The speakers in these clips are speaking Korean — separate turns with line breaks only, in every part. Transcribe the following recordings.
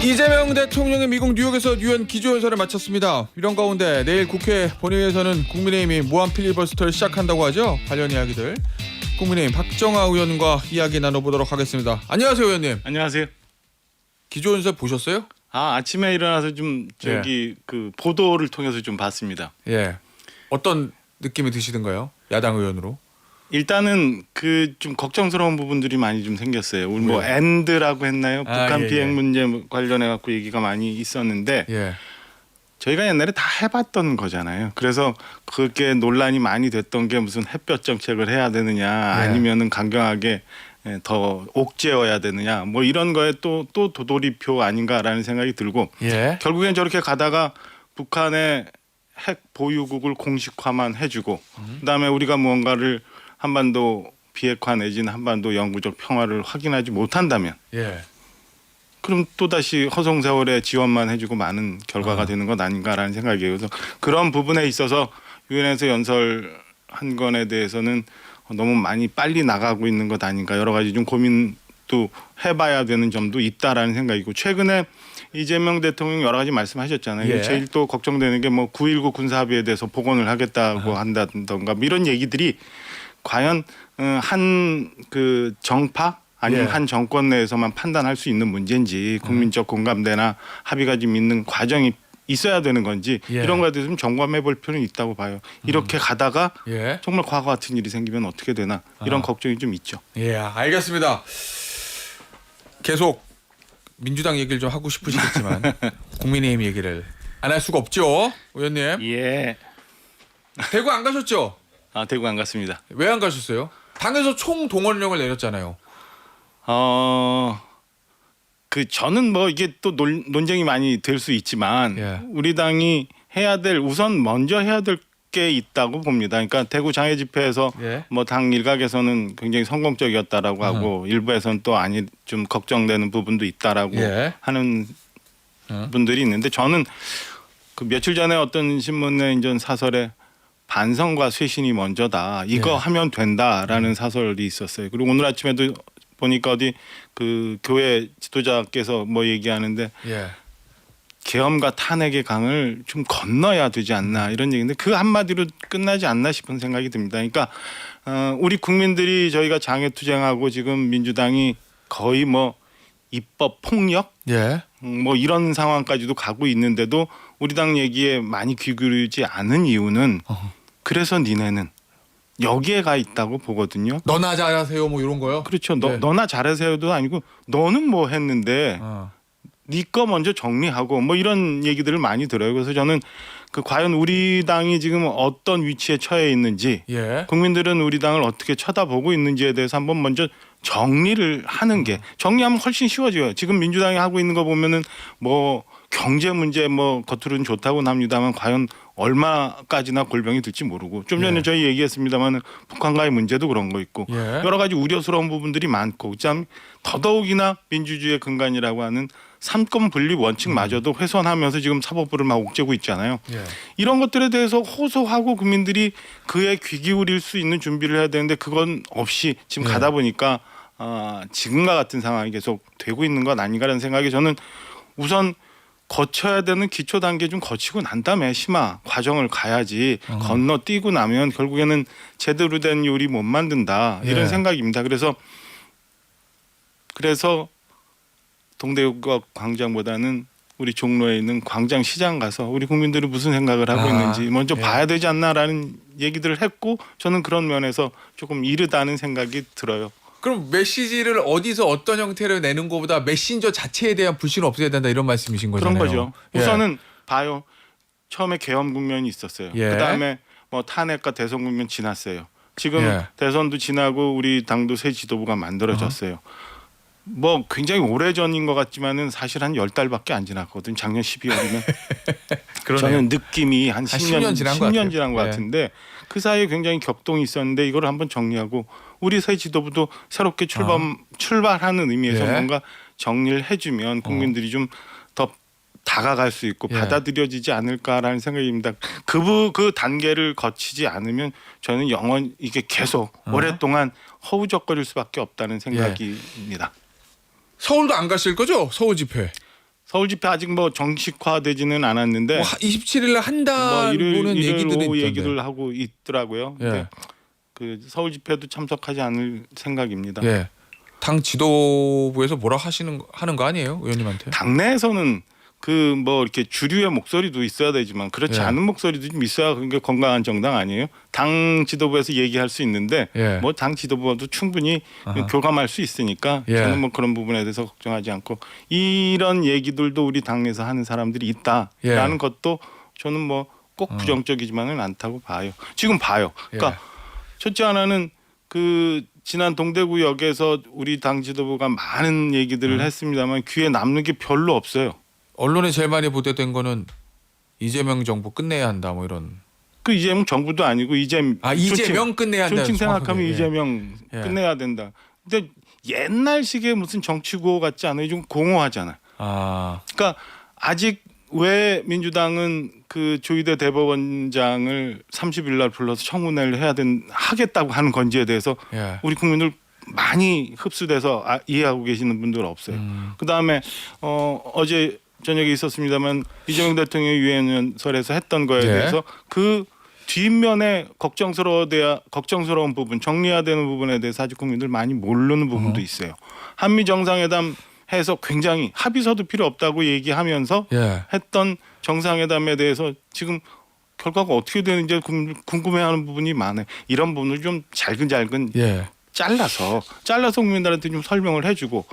이재명 대통령의 미국 뉴욕에서 유엔 기조연설을 마쳤습니다. 이런 가운데 내일 국회 본회의에서는 국민의힘이 무한 필리버스터를 시작한다고 하죠. 관련 이야기들 국민의힘 박정아 의원과 이야기 나눠보도록 하겠습니다. 안녕하세요, 의원님.
안녕하세요.
기조연설 보셨어요?
아침에 일어나서 좀 그 보도를 통해서 좀 봤습니다.
예. 어떤 느낌이 드시던가요? 야당 의원으로?
일단은 그 좀 걱정스러운 부분들이 많이 좀 생겼어요. 오늘 뭐 엔드라고 했나요? 북한 비핵 문제 관련해 갖고 얘기가 많이 있었는데 저희가 옛날에 다 해봤던 거잖아요. 그래서 그게 논란이 많이 됐던 게 무슨 햇볕 정책을 해야 되느냐 아니면은 강경하게 더 옥죄어야 되느냐 뭐 이런 거에 또 도돌이표 아닌가라는 생각이 들고 결국엔 저렇게 가다가 북한의 핵 보유국을 공식화만 해주고 그다음에 우리가 무언가를 한반도 비핵화 내지는 한반도 영구적 평화를 확인하지 못한다면 그럼 또다시 허송세월에 지원만 해주고 많은 결과가 되는 것 아닌가라는 생각이에요. 그래서 그런 부분에 있어서 유엔에서 연설한 건에 대해서는 너무 많이 빨리 나가고 있는 것 아닌가 여러 가지 좀 고민도 해봐야 되는 점도 있다라는 생각이고 최근에 이재명 대통령 여러 가지 말씀하셨잖아요. 제일 또 걱정되는 게 뭐 9.19 군사합의에 대해서 복원을 하겠다고 한다던가 뭐 이런 얘기들이 과연 한 그 정파 아니면 한 정권 내에서만 판단할 수 있는 문제인지 국민적 공감대나 합의가 좀 있는 과정이 있어야 되는 건지 이런 거에 대해서 좀 점검해 볼 필요는 있다고 봐요. 이렇게 가다가 정말 과거 같은 일이 생기면 어떻게 되나 이런 걱정이 좀 있죠.
알겠습니다. 계속 민주당 얘기를 좀 하고 싶으시겠지만 국민의힘 얘기를 안 할 수가 없죠, 의원님. 대구 안 가셨죠?
대구 안 갔습니다.
왜 안 가셨어요? 당에서 총동원령을 내렸잖아요.
저는 뭐 이게 또 논쟁이 많이 될 수 있지만 우리 당이 우선 먼저 해야 될 게 있다고 봅니다. 그러니까 대구 장애 집회에서 뭐 당 일각에서는 굉장히 성공적이었다라고 하고 일부에서는 또 좀 걱정되는 부분도 있다라고 하는 분들이 있는데 저는 그 며칠 전에 어떤 신문에 인전 사설에 반성과 쇄신이 먼저다. 이거 하면 된다라는 사설이 있었어요. 그리고 오늘 아침에도 보니까 어디 그 교회 지도자께서 뭐 얘기하는데 계엄과 탄핵의 강을 좀 건너야 되지 않나 이런 얘기인데 그 한마디로 끝나지 않나 싶은 생각이 듭니다. 그러니까 우리 국민들이 저희가 장애투쟁하고 지금 민주당이 거의 뭐 입법 폭력 뭐 이런 상황까지도 가고 있는데도 우리 당 얘기에 많이 귀 기울이지 않은 이유는 그래서 니네는 여기에 가 있다고 보거든요.
너나 잘하세요 뭐 이런 거요?
그렇죠. 너나 잘하세요도 아니고 너는 뭐 했는데 네 거 먼저 정리하고 뭐 이런 얘기들을 많이 들어요. 그래서 저는 과연 우리 당이 지금 어떤 위치에 처해 있는지 국민들은 우리 당을 어떻게 쳐다보고 있는지에 대해서 한번 먼저 정리를 하는 게 정리하면 훨씬 쉬워져요. 지금 민주당이 하고 있는 거 보면은 뭐 경제 문제 뭐 겉으로는 좋다고는 합니다만 과연 얼마까지나 골병이 들지 모르고 좀 전에 저희 얘기했습니다만 북한과의 문제도 그런 거 있고 여러 가지 우려스러운 부분들이 많고 참 더더욱이나 민주주의의 근간이라고 하는 삼권 분립 원칙마저도 훼손하면서 지금 사법부를 막 옥죄고 있잖아요. 이런 것들에 대해서 호소하고 국민들이 그에 귀 기울일 수 있는 준비를 해야 되는데 그건 없이 지금 가다 보니까 지금과 같은 상황이 계속 되고 있는 것 아닌가라는 생각이 저는 우선 거쳐야 되는 기초 단계 좀 거치고 난 다음에 심화 과정을 가야지 건너뛰고 나면 결국에는 제대로 된 요리 못 만든다 이런 생각입니다. 그래서 동대구역 광장보다는 우리 종로에 있는 광장 시장 가서 우리 국민들이 무슨 생각을 하고 있는지 먼저 봐야 되지 않나라는 얘기들을 했고 저는 그런 면에서 조금 이르다는 생각이 들어요.
그럼 메시지를 어디서 어떤 형태로 내는 것보다 메신저 자체에 대한 불신을 없애야 된다 이런 말씀이신 거잖아요.
그런 거죠. 우선은 봐요. 처음에 계엄 국면이 있었어요. 그다음에 뭐 탄핵과 대선 국면 지났어요. 지금 대선도 지나고 우리 당도 새 지도부가 만들어졌어요. 뭐 굉장히 오래전인 것 같지만은 사실 한 10달밖에 안 지났거든. 작년 12월이면. 저는 느낌이 한 10년 지난 것 같은데 그 사이에 굉장히 격동이 있었는데 이걸 한번 정리하고 우리 새 지도부도 새롭게 출발하는 의미에서 뭔가 정리를 해주면 국민들이 좀 더 다가갈 수 있고 받아들여지지 않을까라는 생각입니다. 그 단계를 거치지 않으면 저는 영원 이게 계속 오랫동안 허우적거릴 수밖에 없다는 생각입니다.
서울도 안 가실 거죠? 서울 집회.
서울 집회 아직 뭐 정식화되지는 않았는데
뭐 27일 날 한다고는 얘기들은
오후
있던데.
얘기를 하고 있더라고요. 근데 그 서울 집회도 참석하지 않을 생각입니다.
예. 당 지도부에서 뭐라 하는 거 아니에요, 의원님한테?
당내에서는 그 뭐 이렇게 주류의 목소리도 있어야 되지만 그렇지 않은 목소리도 좀 있어야 그게 건강한 정당 아니에요? 당 지도부에서 얘기할 수 있는데 뭐 당 지도부도 충분히 교감할 수 있으니까 저는 뭐 그런 부분에 대해서 걱정하지 않고 이런 얘기들도 우리 당에서 하는 사람들이 있다라는 것도 저는 뭐 꼭 부정적이지만은 않다고 봐요. 지금 봐요. 그러니까 첫째 하나는 그 지난 동대구역에서 우리 당 지도부가 많은 얘기들을 했습니다만 귀에 남는 게 별로 없어요.
언론에 제일 많이 보도된 거는 이재명 정부 끝내야 한다 뭐 이런.
그 이재명 정부도 아니고
이재명 끝내야 한다.
솔직히 생각하면 이재명 끝내야 된다. 근데 옛날식의 무슨 정치구호 같지 않아요? 좀 공허하잖아. 그러니까 아직 왜 민주당은 그 조희대 대법원장을 30일 날 불러서 청문회를 하겠다고 하는 건지에 대해서 우리 국민들 많이 흡수돼서 이해하고 계시는 분들 없어요. 그다음에 어제 저녁에 있었습니다만 이재명 대통령이 유엔연설에서 했던 거에 대해서 그 뒷면에 걱정스러운 부분, 정리해야 되는 부분에 대해서 아직 국민들 많이 모르는 부분도 있어요. 한미 정상회담 해서 굉장히 합의서도 필요 없다고 얘기하면서 했던 정상회담에 대해서 지금 결과가 어떻게 되는지 궁금해하는 부분이 많아요. 이런 부분을 좀 잘근잘근 잘라서 국민들한테 좀 설명을 해주고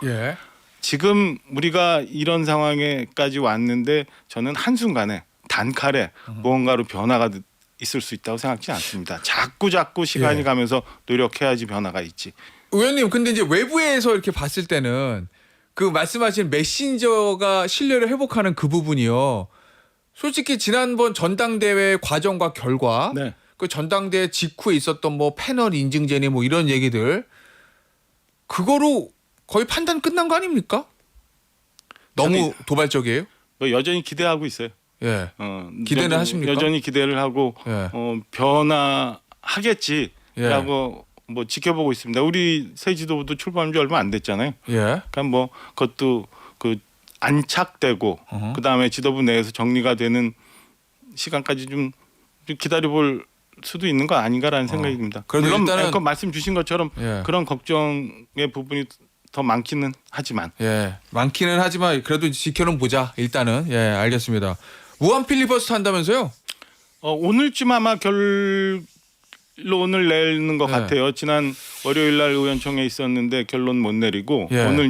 지금 우리가 이런 상황에까지 왔는데 저는 한순간에 단칼에 무언가로 변화가 있을 수 있다고 생각하지 않습니다. 자꾸 시간이 가면서 노력해야지 변화가 있지.
의원님 근데 이제 외부에서 이렇게 봤을 때는 그 말씀하신 메신저가 신뢰를 회복하는 그 부분이요. 솔직히 지난번 전당대회 과정과 결과 그 전당대회 직후에 있었던 뭐 패널 인증제니 뭐 이런 얘기들 그거로 거의 판단 끝난 거 아닙니까? 너무 도발적이에요?
뭐 여전히 기대하고 있어요.
기대는 하십니까?
여전히 기대를 하고 변화하겠지라고 뭐 지켜보고 있습니다. 우리 새 지도부도 출범한 지 얼마 안 됐잖아요. 그러니까 뭐 그것도 그 안착되고 그 다음에 지도부 내에서 정리가 되는 시간까지 좀 기다려볼 수도 있는 거 아닌가라는 생각이 듭니다. 물론 일단은 말씀 주신 것처럼 그런 걱정의 부분이 더 많기는 하지만
많기는 하지만 그래도 지켜는 보자. 일단은 알겠습니다. 무한 필리버스터 한다면서요?
오늘쯤 아마 결론을 내는 것 같아요. 지난 월요일 날 의원총회 있었는데 결론 못 내리고 오늘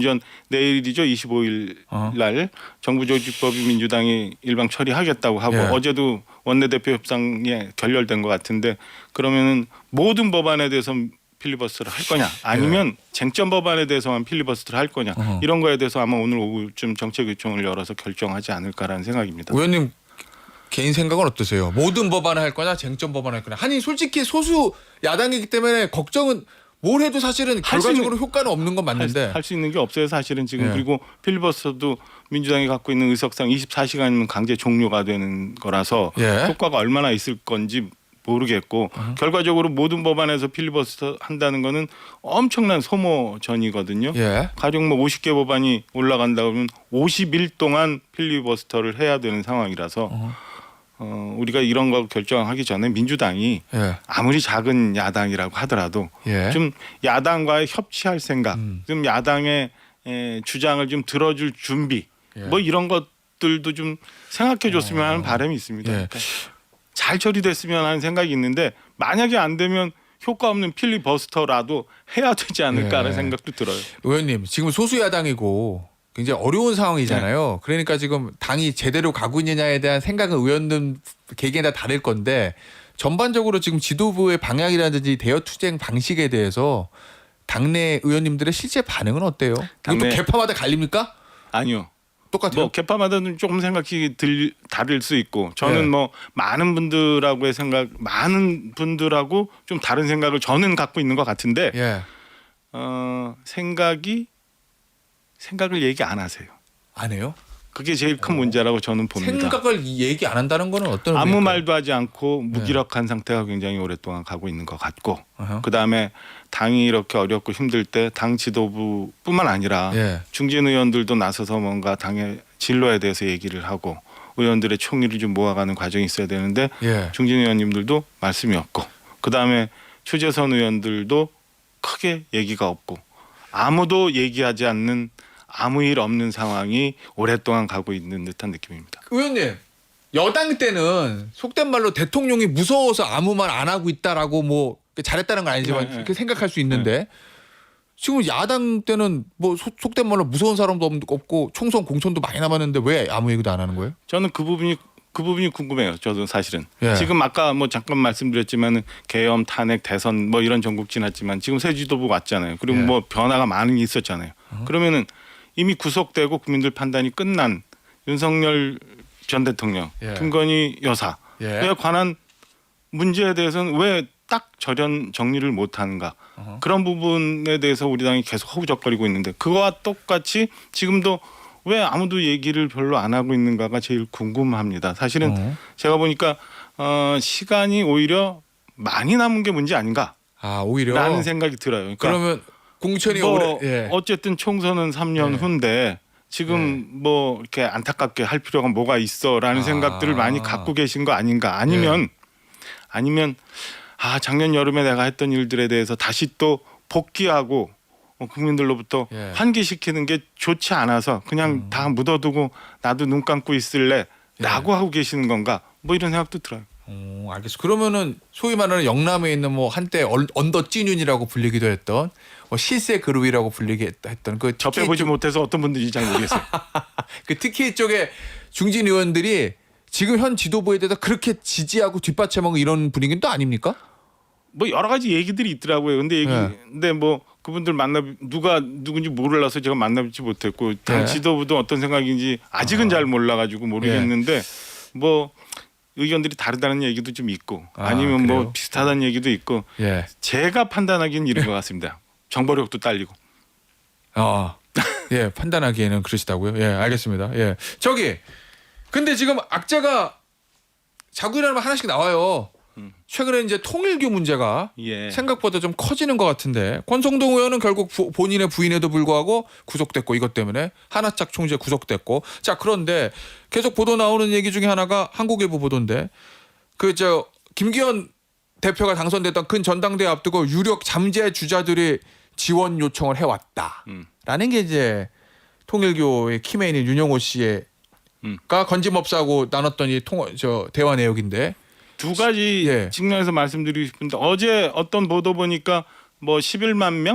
내일이죠. 25일 날 정부조직법이 민주당이 일방 처리하겠다고 하고 어제도 원내대표 협상에 결렬된 것 같은데 그러면은 모든 법안에 대해서 필리버스터를 할 거냐 아니면 쟁점 법안에 대해서만 필리버스터를 할 거냐 이런 거에 대해서 아마 오늘 오후쯤 정책위총을 열어서 결정하지 않을까라는 생각입니다.
의원님 개인 생각은 어떠세요? 모든 법안을 할 거냐 쟁점 법안을 할 거냐. 아니 솔직히 소수 야당이기 때문에 걱정은 뭘 해도 사실은 결과적으로 효과는 없는 건 맞는데
할 수 있는 게 없어요 사실은 지금. 그리고 필리버스터도 민주당이 갖고 있는 의석상 24시간이면 강제 종료가 되는 거라서 효과가 얼마나 있을 건지 모르겠고 결과적으로 모든 법안에서 필리버스터 한다는 거는 엄청난 소모전이거든요. 가령 뭐 50개 법안이 올라간다 그러면 50일 동안 필리버스터를 해야 되는 상황이라서 우리가 이런 거 결정하기 전에 민주당이 아무리 작은 야당이라고 하더라도 좀 야당과의 협치할 생각, 좀 야당의 주장을 좀 들어줄 준비, 뭐 이런 것들도 좀 생각해 줬으면 하는 바람이 있습니다. 그러니까 잘 처리됐으면 하는 생각이 있는데 만약에 안 되면 효과 없는 필리버스터라도 해야 되지 않을까라는 생각도 들어요.
의원님 지금 소수 야당이고 굉장히 어려운 상황이잖아요. 그러니까 지금 당이 제대로 가고 있느냐에 대한 생각은 의원들 개개인 다 다를 건데 전반적으로 지금 지도부의 방향이라든지 대여 투쟁 방식에 대해서 당내 의원님들의 실제 반응은 어때요? 이것도 개파마다 갈립니까?
아니요.
똑같아요.
뭐 개파마다는 조금 생각이 다를 수 있고 저는 뭐 많은 분들하고의 생각, 많은 분들하고 좀 다른 생각을 저는 갖고 있는 것 같은데 생각을 얘기 안 하세요.
안 해요?
그게 제일 큰 문제라고 저는 봅니다.
생각을 얘기 안 한다는 거는 어떤
아무
의미일까요?
말도 하지 않고 무기력한 상태가 굉장히 오랫동안 가고 있는 것 같고 그다음에 당이 이렇게 어렵고 힘들 때 당 지도부뿐만 아니라 중진 의원들도 나서서 뭔가 당의 진로에 대해서 얘기를 하고 의원들의 총의를 좀 모아가는 과정이 있어야 되는데
예.
중진 의원님들도 말씀이 없고 그다음에 추재선 의원들도 크게 얘기가 없고 아무도 얘기하지 않는 아무 일 없는 상황이 오랫동안 가고 있는 듯한 느낌입니다.
의원님, 여당 때는 속된 말로 대통령이 무서워서 아무 말 안 하고 있다라고 뭐 잘했다는 건 아니지만
네,
이렇게 생각할 수 있는데 지금 야당 때는 뭐 속된 말로 무서운 사람도 없고 총선 공천도 많이 남았는데 왜 아무 얘기도 안 하는 거예요?
저는 그 부분이 궁금해요. 저도 사실은
예.
지금 아까 뭐 잠깐 말씀드렸지만은 계엄, 탄핵, 대선 뭐 이런 전국 지났지만 지금 새 지도부 왔잖아요. 그리고
예.
뭐 변화가 많이 있었잖아요. 그러면은 이미 구속되고 국민들 판단이 끝난 윤석열 전 대통령,
예.
김건희 여사에
예.
관한 문제에 대해서는 왜 딱 정리를 못하는가 그런 부분에 대해서 우리 당이 계속 허우적거리고 있는데 그거와 똑같이 지금도 왜 아무도 얘기를 별로 안 하고 있는가가 제일 궁금합니다. 사실은 제가 보니까 시간이 오히려 많이 남은 게 문제 아닌가
아 오히려
라는 생각이 들어요. 그러니까
그러면 공천이
뭐
오래 예.
어쨌든 총선은 3년
예.
후인데 지금 뭐 이렇게 안타깝게 할 필요가 뭐가 있어라는 생각들을 많이 갖고 계신 거 아닌가 아니면 작년 여름에 내가 했던 일들에 대해서 다시 또 복귀하고 국민들로부터
예.
환기시키는 게 좋지 않아서 그냥 다 묻어두고 나도 눈 감고 있을래라고 하고 계시는 건가 뭐 이런 생각도 들어요.
알겠어. 그러면은 소위 말하는 영남에 있는 뭐 한때 언더 찐윤이라고 불리기도 했던 뭐 실세 그룹이라고 불리게 했던 그
접해보지 못해서 어떤 분들인지 잘 모르겠어요.
그 특히 이쪽에 중진 의원들이 지금 현 지도부에 대해서 그렇게 지지하고 뒷받침하고 이런 분위기는 또 아닙니까?
뭐 여러 가지 얘기들이 있더라고요. 근데
네.
근데 뭐 그분들 누가 누군지 몰라서 제가 만나뵙지 못했고 당
네.
지도부도 어떤 생각인지 아직은 잘 몰라가지고 모르겠는데 뭐 의견들이 다르다는 얘기도 좀 있고 아니면
그래요?
뭐 비슷하다는 얘기도 있고
예.
제가 판단하기는 이런 것 같습니다. 정보력도 딸리고.
예, 판단하기에는 그러시다고요. 예, 알겠습니다. 예. 저기 근데 지금 악재가 자꾸 일어나면 하나씩 나와요. 최근에 이제 통일교 문제가
예.
생각보다 좀 커지는 것 같은데 권성동 의원은 결국 본인의 부인에도 불구하고 구속됐고 이것 때문에 하나짝 총재 구속됐고 자 그런데 계속 보도 나오는 얘기 중에 하나가 한국일보 보도인데 김기현 대표가 당선됐던 큰 전당대회 앞두고 유력 잠재 주자들이 지원 요청을 해왔다라는 게 이제 통일교의 키맨인 윤영호 씨가 건짐없사고 나눴던 이 대화 내역인데.
두 가지
예.
측면에서 말씀드리고 싶은데 어제 어떤 보도 보니까 뭐 11만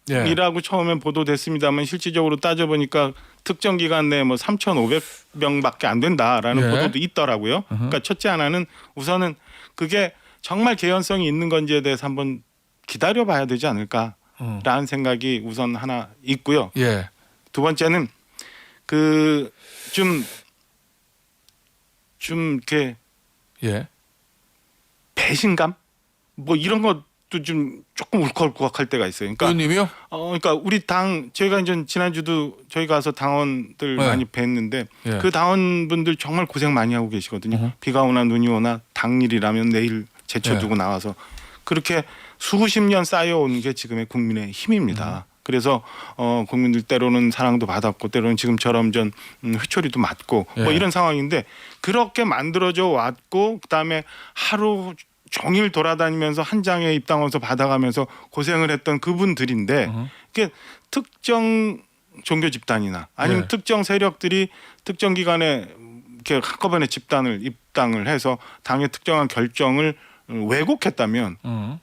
명이라고 처음엔 보도됐습니다만 실질적으로 따져보니까 특정 기간 내에 뭐 3,500명밖에 안 된다라는
예.
보도도 있더라고요. 그러니까 첫째 하나는 우선은 그게 정말 개연성이 있는 건지에 대해서 한번 기다려봐야 되지 않을까라는 생각이 우선 하나 있고요.
예.
두 번째는 그 좀 이렇게
예.
배신감 뭐 이런 것도 좀 조금 울컥울컥할 때가 있어요. 그러니까
의원님이요?
그러니까 우리 당 저희가 이제 지난주도 저희 가서 당원들
네.
많이 뵀는데
예.
그 당원분들 정말 고생 많이 하고 계시거든요. 비가 오나 눈이 오나 당일이라면 내일 제쳐두고 나와서 그렇게 수십 년 쌓여온 게 지금의 국민의 힘입니다. 그래서 국민들 때로는 사랑도 받았고 때로는 지금처럼 회초리도 맞고 뭐
예.
이런 상황인데 그렇게 만들어져 왔고 그다음에 하루 종일 돌아다니면서 한 장의 입당원서 받아가면서 고생을 했던 그분들인데 이게 특정 종교 집단이나 아니면
예.
특정 세력들이 특정 기간에 이렇게 한꺼번에 입당을 해서 당의 특정한 결정을 왜곡했다면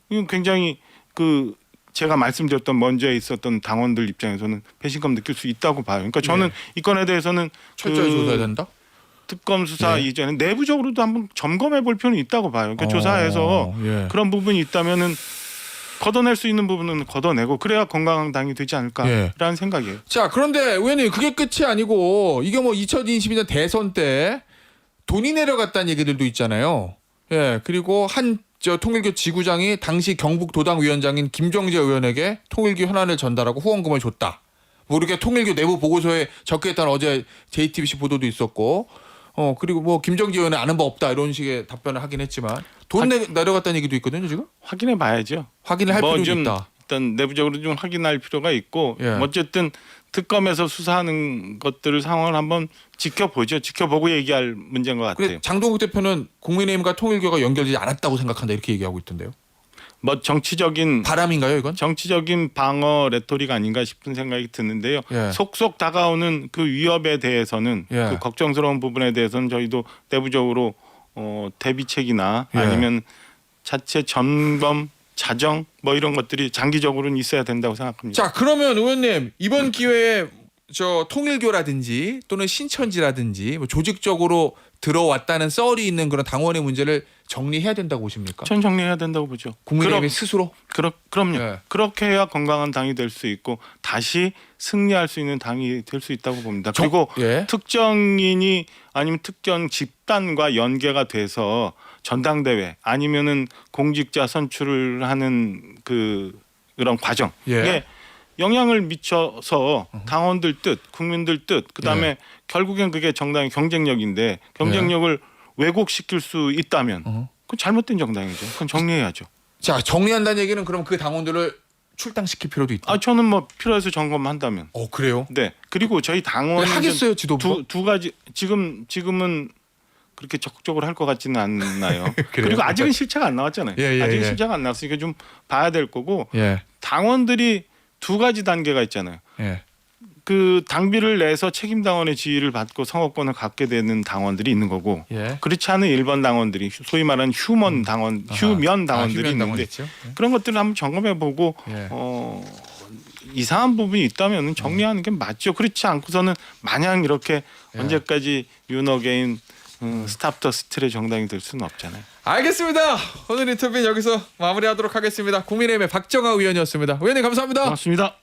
이건 굉장히 제가 말씀드렸던 먼저 있었던 당원들 입장에서는 배신감 느낄 수 있다고 봐요. 그러니까 저는
예.
이 건에 대해서는
철저히 조사해야 된다.
특검 수사
예.
이전에 내부적으로도 한번 점검해 볼 필요는 있다고 봐요. 그러니까 조사해서
예.
그런 부분이 있다면은 걷어낼 수 있는 부분은 걷어내고 그래야 건강한 당이 되지 않을까라는
예.
생각이에요.
자 그런데 의원님 그게 끝이 아니고 이게 뭐 2022년 대선 때 돈이 내려갔다는 얘기들도 있잖아요. 예 그리고 통일교 지구장이 당시 경북도당위원장인 김정재 의원에게 통일교 현안을 전달하고 후원금을 줬다. 모르게 통일교 내부 보고서에 적혀있다는 어제 JTBC 보도도 있었고 그리고 뭐 김정재 의원은 아는 바 없다 이런 식의 답변을 하긴 했지만 돈 내려갔다는 얘기도 있거든요 지금.
확인해 봐야죠.
확인을 할
뭐
필요는
좀
있다.
어떤 내부적으로 좀 확인할 필요가 있고
예.
어쨌든 특검에서 수사하는 것들을 상황을 한번 지켜보죠. 지켜보고 얘기할 문제인 것 같아요.
근데 장동욱 대표는 국민의힘과 통일교가 연결되지 않았다고 생각한다 이렇게 얘기하고 있던데요.
뭐 정치적인
바람인가요 이건?
정치적인 방어 레토릭 아닌가 싶은 생각이 드는데요.
예.
속속 다가오는 그 위협에 대해서는
예.
그 걱정스러운 부분에 대해서는 저희도 내부적으로 대비책이나
예.
아니면 자체 점검 자정 뭐 이런 것들이 장기적으로는 있어야 된다고 생각합니다.
자 그러면 의원님 이번 기회에 저 통일교라든지 또는 신천지라든지 뭐 조직적으로 들어왔다는 썰이 있는 그런 당원의 문제를 정리해야 된다고 보십니까?
전 정리해야 된다고 보죠.
국민의힘이 스스로?
그럼요.
예.
그렇게 해야 건강한 당이 될 수 있고 다시 승리할 수 있는 당이 될 수 있다고 봅니다. 그리고
예.
특정인이 아니면 특정 집단과 연계가 돼서 전당대회 아니면은 공직자 선출을 하는 그런 과정에
예.
영향을 미쳐서 당원들 뜻, 국민들 뜻, 그다음에
예.
결국엔 그게 정당의 경쟁력인데 경쟁력을 왜곡시킬 수 있다면 그건 잘못된 정당이죠. 그건 정리해야죠.
자 정리한다는 얘기는 그럼 그 당원들을 출당시킬 필요도 있다.
저는 뭐 필요해서 점검한다면.
그래요?
네. 그리고 저희 당원이
하겠어요 지도부?
두 가지 지금은 그렇게 적극적으로 할 것 같지는 않나요?
그래요?
그리고 아직은 실체가 안 나왔잖아요.
예,
아직은
예.
실체가 안 나왔으니까 좀 봐야 될 거고
예.
당원들이 두 가지 단계가 있잖아요.
예.
그 당비를 내서 책임 당원의 지위를 받고 선거권을 갖게 되는 당원들이 있는 거고
예.
그렇지 않은 일반 당원들이 소위 말하는 휴면 당원들이
휴면
있는데
당원 있죠? 예.
그런 것들을 한번 점검해 보고
예.
이상한 부분이 있다면 정리하는 게 맞죠. 그렇지 않고서는 마냥 이렇게
예.
언제까지 윤어게인 스탑 더 스틸의 정당이 될 수는 없잖아요.
알겠습니다. 오늘 인터뷰는 여기서 마무리하도록 하겠습니다. 국민의힘의 박정하 의원이었습니다. 의원님 감사합니다.
고맙습니다.